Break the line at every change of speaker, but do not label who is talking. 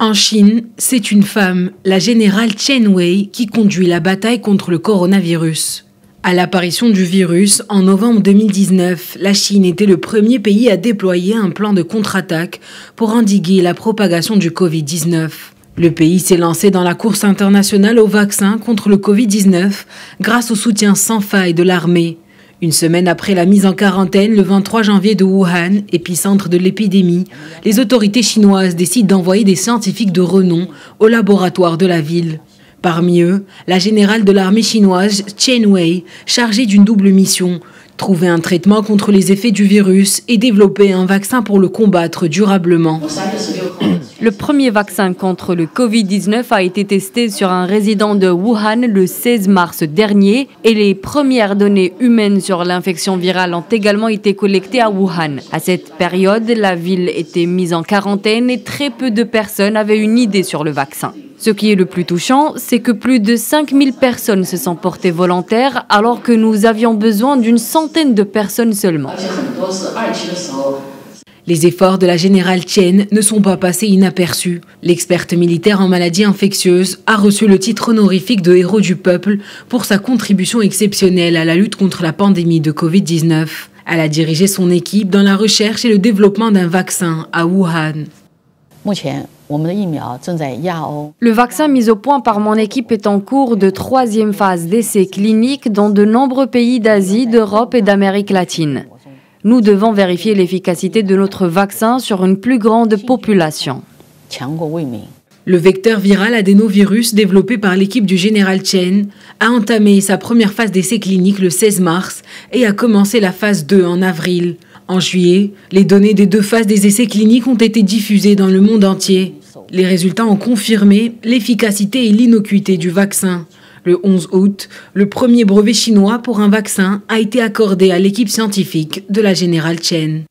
En Chine, c'est une femme, la générale Chen Wei, qui conduit la bataille contre le coronavirus. À l'apparition du virus, en novembre 2019, la Chine était le premier pays à déployer un plan de contre-attaque pour endiguer la propagation du Covid-19. Le pays s'est lancé dans la course internationale au vaccin contre le Covid-19 grâce au soutien sans faille de l'armée. Une semaine après la mise en quarantaine, le 23 janvier de Wuhan, épicentre de l'épidémie, les autorités chinoises décident d'envoyer des scientifiques de renom au laboratoire de la ville. Parmi eux, la générale de l'armée chinoise Chen Wei, chargée d'une double mission, trouver un traitement contre les effets du virus et développer un vaccin pour le combattre durablement.
Le premier vaccin contre le Covid-19 a été testé sur un résident de Wuhan le 16 mars dernier et les premières données humaines sur l'infection virale ont également été collectées à Wuhan. À cette période, la ville était mise en quarantaine et très peu de personnes avaient une idée sur le vaccin. Ce qui est le plus touchant, c'est que plus de 5000 personnes se sont portées volontaires alors que nous avions besoin d'une centaine de personnes seulement.
Les efforts de la générale Chen ne sont pas passés inaperçus. L'experte militaire en maladies infectieuses a reçu le titre honorifique de héros du peuple pour sa contribution exceptionnelle à la lutte contre la pandémie de Covid-19. Elle a dirigé son équipe dans la recherche et le développement d'un vaccin à Wuhan.
Le vaccin mis au point par mon équipe est en cours de 3e phase d'essais cliniques dans de nombreux pays d'Asie, d'Europe et d'Amérique latine. Nous devons vérifier l'efficacité de notre vaccin sur une plus grande population.
Le vecteur viral adénovirus développé par l'équipe du général Chen a entamé sa première phase d'essai clinique le 16 mars et a commencé la phase 2 en avril. En juillet, les données des 2 phases des essais cliniques ont été diffusées dans le monde entier. Les résultats ont confirmé l'efficacité et l'innocuité du vaccin. Le 11 août, le premier brevet chinois pour un vaccin a été accordé à l'équipe scientifique de la générale Chen.